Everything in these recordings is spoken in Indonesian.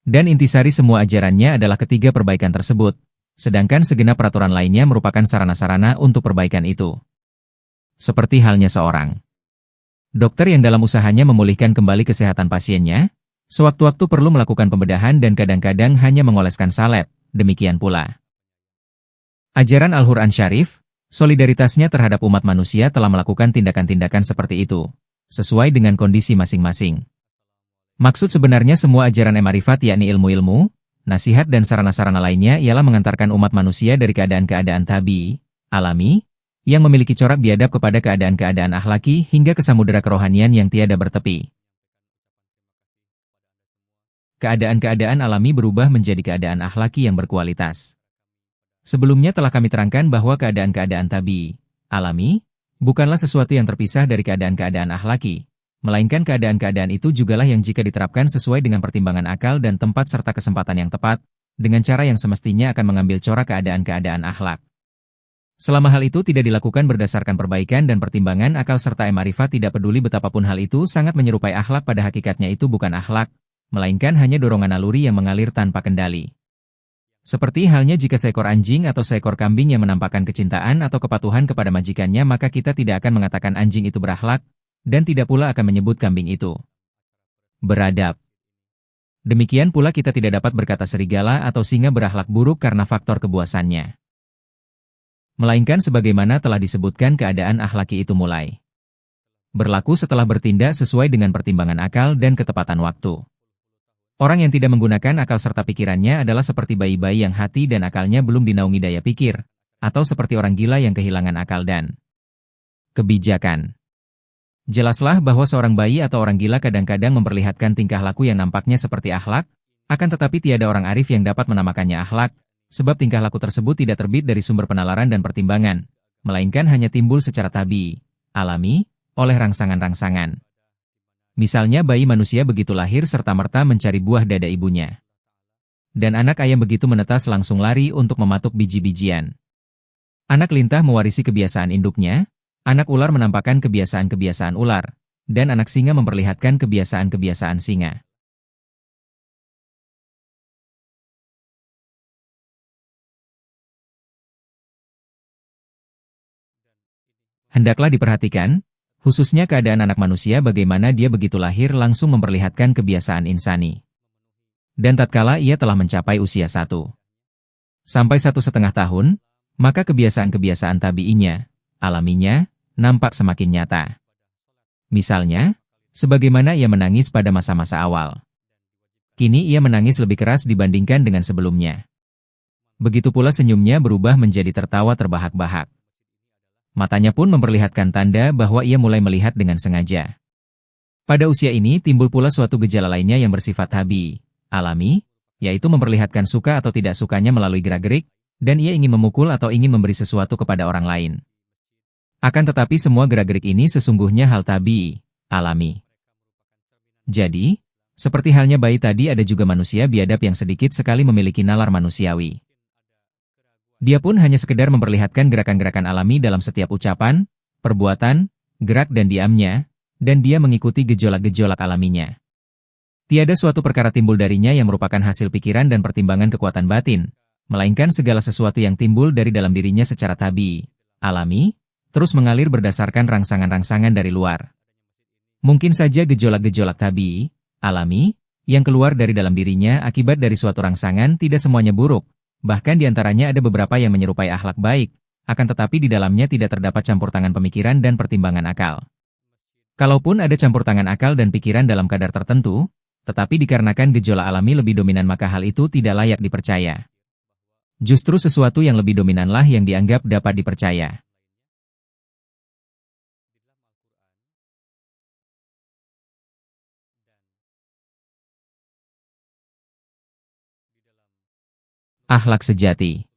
Dan intisari semua ajarannya adalah ketiga perbaikan tersebut, sedangkan segenap peraturan lainnya merupakan sarana-sarana untuk perbaikan itu. Seperti halnya seorang dokter yang dalam usahanya memulihkan kembali kesehatan pasiennya, sewaktu-waktu perlu melakukan pembedahan dan kadang-kadang hanya mengoleskan salep, demikian pula. Ajaran Al-Quran Syarif, solidaritasnya terhadap umat manusia telah melakukan tindakan-tindakan seperti itu, sesuai dengan kondisi masing-masing. Maksud sebenarnya semua ajaran ma'rifat yakni ilmu-ilmu, nasihat dan sarana-sarana lainnya ialah mengantarkan umat manusia dari keadaan-keadaan tabii, alami, yang memiliki corak biadab kepada keadaan-keadaan akhlaki hingga ke samudera kerohanian yang tiada bertepi. Keadaan-keadaan alami berubah menjadi keadaan akhlaki yang berkualitas. Sebelumnya telah kami terangkan bahwa keadaan-keadaan tabii, alami, bukanlah sesuatu yang terpisah dari keadaan-keadaan akhlaki, melainkan keadaan-keadaan itu jugalah yang jika diterapkan sesuai dengan pertimbangan akal dan tempat serta kesempatan yang tepat, dengan cara yang semestinya akan mengambil corak keadaan-keadaan akhlak. Selama hal itu tidak dilakukan berdasarkan perbaikan dan pertimbangan akal serta ma'rifat tidak peduli betapapun hal itu sangat menyerupai akhlak pada hakikatnya itu bukan akhlak, melainkan hanya dorongan naluri yang mengalir tanpa kendali. Seperti halnya jika seekor anjing atau seekor kambing yang menampakkan kecintaan atau kepatuhan kepada majikannya maka kita tidak akan mengatakan anjing itu berakhlak, dan tidak pula akan menyebut kambing itu beradab. Demikian pula kita tidak dapat berkata serigala atau singa berakhlak buruk karena faktor kebuasannya. Melainkan sebagaimana telah disebutkan keadaan akhlaki itu mulai berlaku setelah bertindak sesuai dengan pertimbangan akal dan ketepatan waktu. Orang yang tidak menggunakan akal serta pikirannya adalah seperti bayi-bayi yang hati dan akalnya belum dinaungi daya pikir, atau seperti orang gila yang kehilangan akal dan kebijakan. Jelaslah bahwa seorang bayi atau orang gila kadang-kadang memperlihatkan tingkah laku yang nampaknya seperti akhlak, akan tetapi tiada orang arif yang dapat menamakannya akhlak, sebab tingkah laku tersebut tidak terbit dari sumber penalaran dan pertimbangan, melainkan hanya timbul secara tabii, alami, oleh rangsangan-rangsangan. Misalnya bayi manusia begitu lahir serta-merta mencari buah dada ibunya. Dan anak ayam begitu menetas langsung lari untuk mematuk biji-bijian. Anak lintah mewarisi kebiasaan induknya, anak ular menampakkan kebiasaan-kebiasaan ular, dan anak singa memperlihatkan kebiasaan-kebiasaan singa. Hendaklah diperhatikan, khususnya keadaan anak manusia bagaimana dia begitu lahir langsung memperlihatkan kebiasaan insani. Dan tatkala ia telah mencapai usia 1 sampai 1,5 tahun, maka kebiasaan-kebiasaan tabiinya, alaminya, nampak semakin nyata. Misalnya, sebagaimana ia menangis pada masa-masa awal. Kini ia menangis lebih keras dibandingkan dengan sebelumnya. Begitu pula senyumnya berubah menjadi tertawa terbahak-bahak. Matanya pun memperlihatkan tanda bahwa ia mulai melihat dengan sengaja. Pada usia ini timbul pula suatu gejala lainnya yang bersifat tabii, alami, yaitu memperlihatkan suka atau tidak sukanya melalui gerak-gerik, dan ia ingin memukul atau ingin memberi sesuatu kepada orang lain. Akan tetapi semua gerak-gerik ini sesungguhnya hal tabii, alami. Jadi, seperti halnya bayi tadi ada juga manusia biadab yang sedikit sekali memiliki nalar manusiawi. Dia pun hanya sekedar memperlihatkan gerakan-gerakan alami dalam setiap ucapan, perbuatan, gerak dan diamnya, dan dia mengikuti gejolak-gejolak alaminya. Tiada suatu perkara timbul darinya yang merupakan hasil pikiran dan pertimbangan kekuatan batin, melainkan segala sesuatu yang timbul dari dalam dirinya secara tabii, alami, terus mengalir berdasarkan rangsangan-rangsangan dari luar. Mungkin saja gejolak-gejolak tabii, alami, yang keluar dari dalam dirinya akibat dari suatu rangsangan tidak semuanya buruk, bahkan diantaranya ada beberapa yang menyerupai akhlak baik, akan tetapi di dalamnya tidak terdapat campur tangan pemikiran dan pertimbangan akal. Kalaupun ada campur tangan akal dan pikiran dalam kadar tertentu, tetapi dikarenakan gejolak alami lebih dominan maka hal itu tidak layak dipercaya. Justru sesuatu yang lebih dominanlah yang dianggap dapat dipercaya. Akhlak sejati.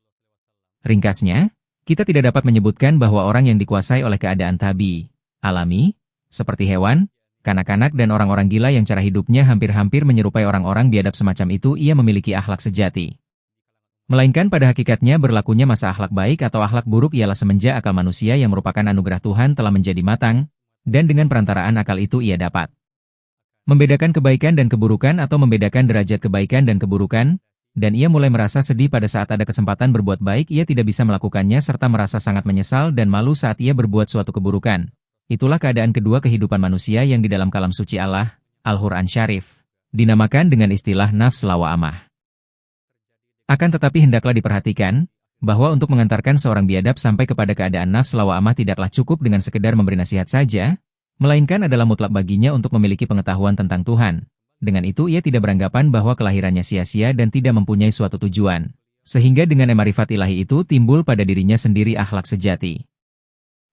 Ringkasnya, kita tidak dapat menyebutkan bahwa orang yang dikuasai oleh keadaan tabii, alami, seperti hewan, kanak-kanak dan orang-orang gila yang cara hidupnya hampir-hampir menyerupai orang-orang biadab semacam itu ia memiliki akhlak sejati. Melainkan pada hakikatnya berlakunya masa akhlak baik atau akhlak buruk ialah semenjak akal manusia yang merupakan anugerah Tuhan telah menjadi matang, dan dengan perantaraan akal itu ia dapat membedakan kebaikan dan keburukan atau membedakan derajat kebaikan dan keburukan, dan ia mulai merasa sedih pada saat ada kesempatan berbuat baik ia tidak bisa melakukannya serta merasa sangat menyesal dan malu saat ia berbuat suatu keburukan. Itulah keadaan kedua kehidupan manusia yang di dalam kalam suci Allah, Al-Quran Syarif, dinamakan dengan istilah nafs lawa'amah. Akan tetapi hendaklah diperhatikan, bahwa untuk mengantarkan seorang biadab sampai kepada keadaan nafs lawa'amah tidaklah cukup dengan sekedar memberi nasihat saja, melainkan adalah mutlak baginya untuk memiliki pengetahuan tentang Tuhan. Dengan itu ia tidak beranggapan bahwa kelahirannya sia-sia dan tidak mempunyai suatu tujuan. Sehingga dengan ma'rifat ilahi itu timbul pada dirinya sendiri akhlak sejati.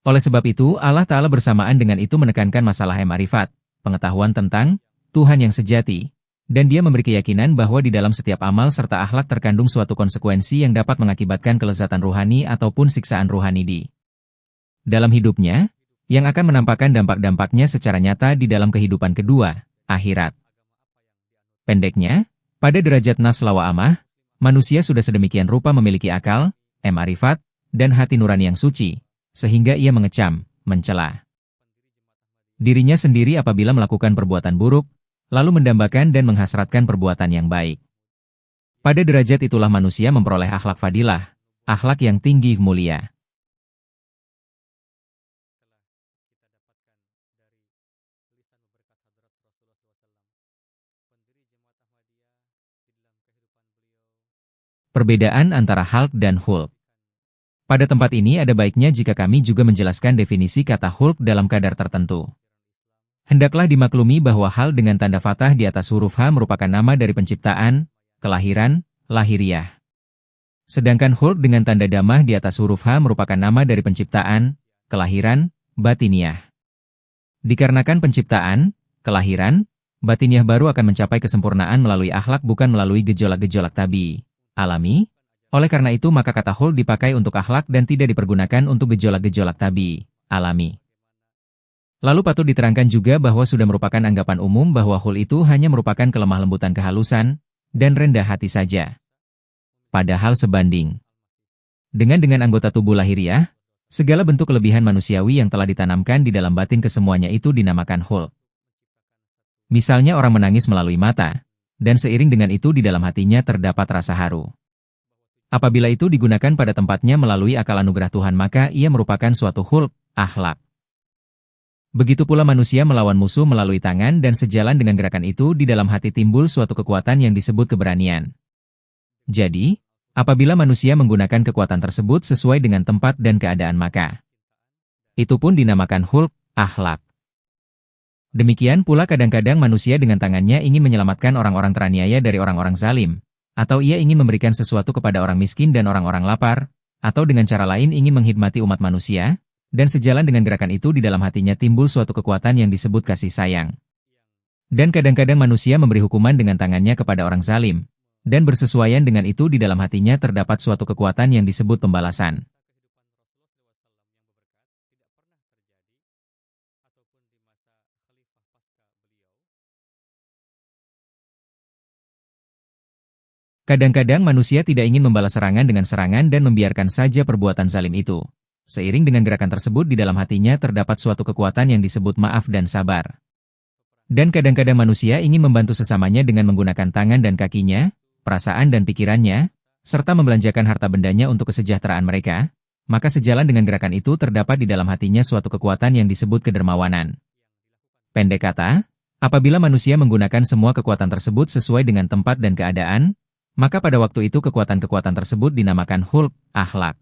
Oleh sebab itu Allah Ta'ala bersamaan dengan itu menekankan masalah ma'rifat, pengetahuan tentang Tuhan yang sejati, dan dia memberi keyakinan bahwa di dalam setiap amal serta akhlak terkandung suatu konsekuensi yang dapat mengakibatkan kelezatan ruhani ataupun siksaan ruhani di dalam hidupnya, yang akan menampakkan dampak-dampaknya secara nyata di dalam kehidupan kedua, akhirat. Pendeknya, pada derajat nafs lawa'amah, manusia sudah sedemikian rupa memiliki akal, ma'rifat, dan hati nurani yang suci, sehingga ia mengecam, mencela dirinya sendiri apabila melakukan perbuatan buruk, lalu mendambakan dan menghasratkan perbuatan yang baik. Pada derajat itulah manusia memperoleh akhlak fadilah, akhlak yang tinggi mulia. Perbedaan antara khalq dan khulq. Pada tempat ini ada baiknya jika kami juga menjelaskan definisi kata khulq dalam kadar tertentu. Hendaklah dimaklumi bahwa hal dengan tanda fathah di atas huruf H merupakan nama dari penciptaan, kelahiran, lahiriah. Sedangkan khulq dengan tanda dhammah di atas huruf H merupakan nama dari penciptaan, kelahiran, batiniah. Dikarenakan penciptaan, kelahiran, batiniah baru akan mencapai kesempurnaan melalui akhlak bukan melalui gejolak-gejolak tabii, alami. Oleh karena itu maka kata khulq dipakai untuk akhlak dan tidak dipergunakan untuk gejolak-gejolak tabii, alami. Lalu patut diterangkan juga bahwa sudah merupakan anggapan umum bahwa khulq itu hanya merupakan kelemah lembutan kehalusan dan rendah hati saja. Padahal sebanding dengan anggota tubuh lahiriah, segala bentuk kelebihan manusiawi yang telah ditanamkan di dalam batin kesemuanya itu dinamakan khulq. Misalnya orang menangis melalui mata, dan seiring dengan itu di dalam hatinya terdapat rasa haru. Apabila itu digunakan pada tempatnya melalui akal anugerah Tuhan maka ia merupakan suatu khulq, akhlak. Begitu pula manusia melawan musuh melalui tangan dan sejalan dengan gerakan itu di dalam hati timbul suatu kekuatan yang disebut keberanian. Jadi, apabila manusia menggunakan kekuatan tersebut sesuai dengan tempat dan keadaan maka itu pun dinamakan khulq, akhlak. Demikian pula kadang-kadang manusia dengan tangannya ingin menyelamatkan orang-orang teraniaya dari orang-orang zalim, atau ia ingin memberikan sesuatu kepada orang miskin dan orang-orang lapar, atau dengan cara lain ingin menghidmati umat manusia, dan sejalan dengan gerakan itu di dalam hatinya timbul suatu kekuatan yang disebut kasih sayang. Dan kadang-kadang manusia memberi hukuman dengan tangannya kepada orang zalim, dan bersesuaian dengan itu di dalam hatinya terdapat suatu kekuatan yang disebut pembalasan. Kadang-kadang manusia tidak ingin membalas serangan dengan serangan dan membiarkan saja perbuatan zalim itu. Seiring dengan gerakan tersebut di dalam hatinya terdapat suatu kekuatan yang disebut maaf dan sabar. Dan kadang-kadang manusia ingin membantu sesamanya dengan menggunakan tangan dan kakinya, perasaan dan pikirannya, serta membelanjakan harta bendanya untuk kesejahteraan mereka, maka sejalan dengan gerakan itu terdapat di dalam hatinya suatu kekuatan yang disebut kedermawanan. Pendek kata, apabila manusia menggunakan semua kekuatan tersebut sesuai dengan tempat dan keadaan, maka pada waktu itu kekuatan-kekuatan tersebut dinamakan khulq, akhlak.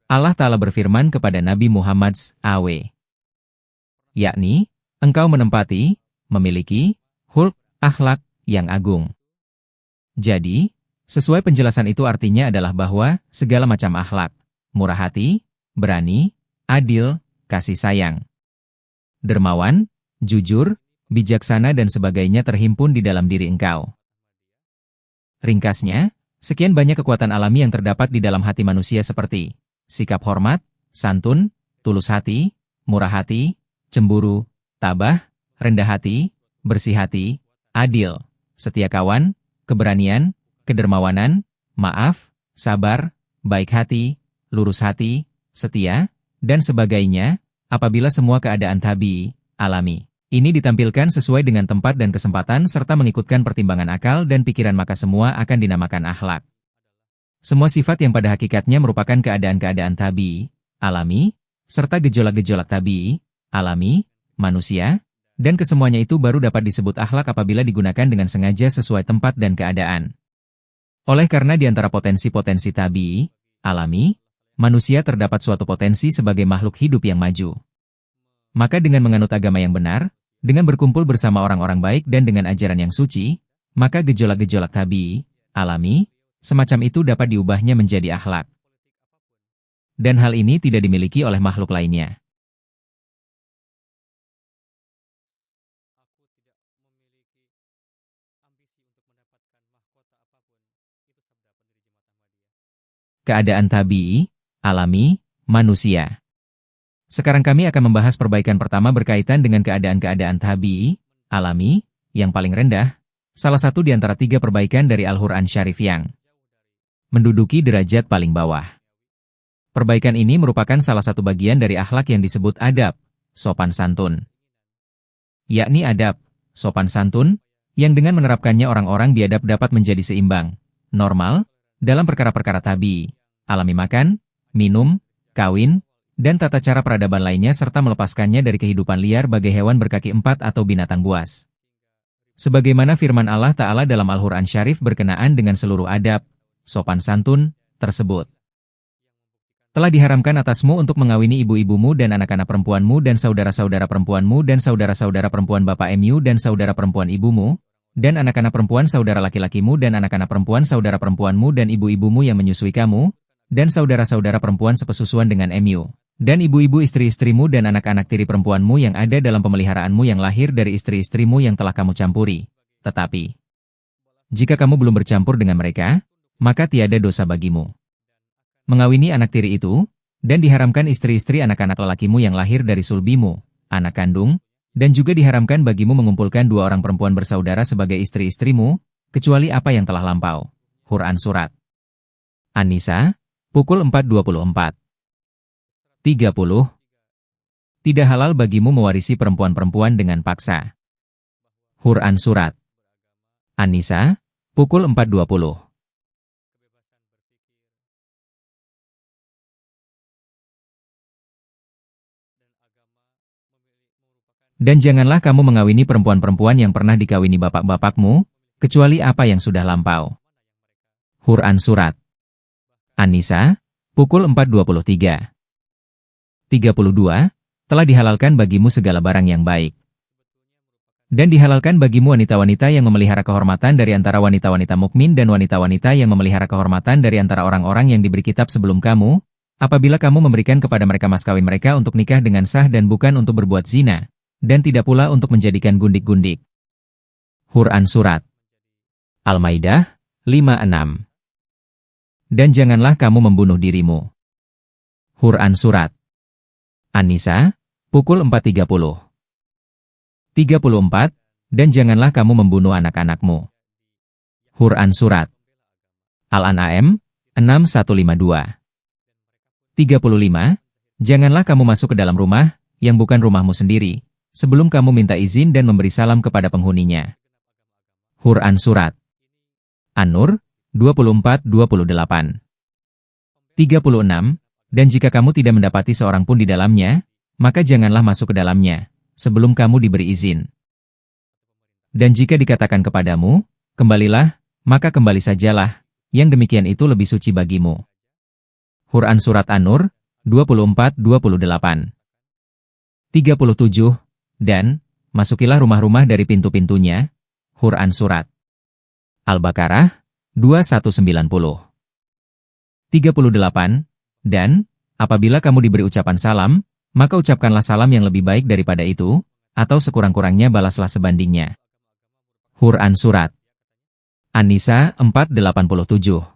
Allah Ta'ala berfirman kepada Nabi Muhammad SAW, yakni, engkau menempati, memiliki, khulq, akhlak, yang agung. Jadi, sesuai penjelasan itu artinya adalah bahwa, segala macam akhlak, murah hati, berani, adil, kasih sayang, dermawan, jujur, bijaksana dan sebagainya terhimpun di dalam diri engkau. Ringkasnya, sekian banyak kekuatan alami yang terdapat di dalam hati manusia seperti sikap hormat, santun, tulus hati, murah hati, cemburu, tabah, rendah hati, bersih hati, adil, setia kawan, keberanian, kedermawanan, maaf, sabar, baik hati, lurus hati, setia, dan sebagainya, apabila semua keadaan tabii, alami, Ini ditampilkan sesuai dengan tempat dan kesempatan serta mengikutkan pertimbangan akal dan pikiran, maka semua akan dinamakan akhlak. Semua sifat yang pada hakikatnya merupakan keadaan-keadaan tabii, alami, serta gejolak-gejolak tabii, alami, manusia, dan kesemuanya itu baru dapat disebut akhlak apabila digunakan dengan sengaja sesuai tempat dan keadaan. Oleh karena di antara potensi-potensi tabii, alami, manusia terdapat suatu potensi sebagai makhluk hidup yang maju. Maka dengan menganut agama yang benar, dengan berkumpul bersama orang-orang baik dan dengan ajaran yang suci, maka gejolak-gejolak tabii, alami, semacam itu dapat diubahnya menjadi akhlak. Dan hal ini tidak dimiliki oleh makhluk lainnya. Keadaan tabii, alami, manusia. Sekarang kami akan membahas perbaikan pertama berkaitan dengan keadaan-keadaan tabii, alami, yang paling rendah, salah satu di antara 3 perbaikan dari Al-Quran Syarif yang menduduki derajat paling bawah. Perbaikan ini merupakan salah satu bagian dari akhlak yang disebut adab, sopan santun. Yakni adab, sopan santun, yang dengan menerapkannya orang-orang biadab dapat menjadi seimbang, normal, dalam perkara-perkara tabii, alami makan, minum, kawin, dan tata cara peradaban lainnya serta melepaskannya dari kehidupan liar bagai hewan berkaki 4 atau binatang buas. Sebagaimana firman Allah Ta'ala dalam Al-Quran Syarif berkenaan dengan seluruh adab, sopan santun, tersebut. Telah diharamkan atasmu untuk mengawini ibu-ibumu dan anak-anak perempuanmu dan saudara-saudara perempuanmu dan saudara-saudara perempuan bapakmu dan saudara perempuan ibumu, dan anak-anak perempuan saudara laki-lakimu dan anak-anak perempuan saudara perempuanmu dan ibu-ibumu yang menyusui kamu, dan saudara-saudara perempuan sepesusuan dengan emu, dan ibu-ibu istri-istrimu dan anak-anak tiri perempuanmu yang ada dalam pemeliharaanmu yang lahir dari istri-istrimu yang telah kamu campuri. Tetapi, jika kamu belum bercampur dengan mereka, maka tiada dosa bagimu. Mengawini anak tiri itu, dan diharamkan istri-istri anak-anak lelakimu yang lahir dari sulbimu, anak kandung, dan juga diharamkan bagimu mengumpulkan 2 orang perempuan bersaudara sebagai istri-istrimu, kecuali apa yang telah lampau. Quran Surat An-Nisa, pukul 4.24. 30. Tidak halal bagimu mewarisi perempuan-perempuan dengan paksa. Quran Surat An-Nisa, pukul 4.20. Dan janganlah kamu mengawini perempuan-perempuan yang pernah dikawini bapak-bapakmu, kecuali apa yang sudah lampau. Quran Surat An-Nisa, pukul 4.23. 32. Telah dihalalkan bagimu segala barang yang baik. Dan dihalalkan bagimu wanita-wanita yang memelihara kehormatan dari antara wanita-wanita mukmin dan wanita-wanita yang memelihara kehormatan dari antara orang-orang yang diberi kitab sebelum kamu, apabila kamu memberikan kepada mereka mas kawin mereka untuk nikah dengan sah dan bukan untuk berbuat zina, dan tidak pula untuk menjadikan gundik-gundik. Quran Surat Al-Maidah, 5:6. Dan janganlah kamu membunuh dirimu. Quran Surat An-Nisa, pukul 4.30. 34. Dan janganlah kamu membunuh anak-anakmu. Quran Surat Al-An'am, 6:152. 35. Janganlah kamu masuk ke dalam rumah, yang bukan rumahmu sendiri, sebelum kamu minta izin dan memberi salam kepada penghuninya. Quran Surat An-Nur, 24-28. 36. Dan jika kamu tidak mendapati seorang pun di dalamnya, maka janganlah masuk ke dalamnya, sebelum kamu diberi izin. Dan jika dikatakan kepadamu, kembalilah, maka kembali sajalah, yang demikian itu lebih suci bagimu. Quran Surat An-Nur, 24-28. 37. Dan, masukilah rumah-rumah dari pintu-pintunya. Quran Surat Al-Baqarah, 2190. 38. Dan, apabila kamu diberi ucapan salam, maka ucapkanlah salam yang lebih baik daripada itu, atau sekurang-kurangnya balaslah sebandingnya. Quran Surat An-Nisa, 4:87.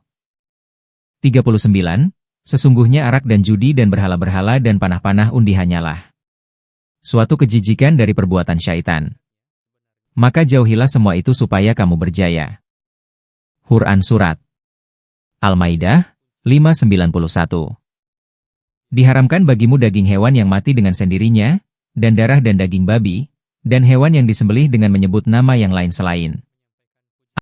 39. Sesungguhnya arak dan judi dan berhala-berhala dan panah-panah undi hanyalah suatu kejijikan dari perbuatan syaitan. Maka jauhilah semua itu supaya kamu berjaya. Quran Surat Al-Maidah, 5:91. Diharamkan bagimu daging hewan yang mati dengan sendirinya, dan darah dan daging babi, dan hewan yang disembelih dengan menyebut nama yang lain selain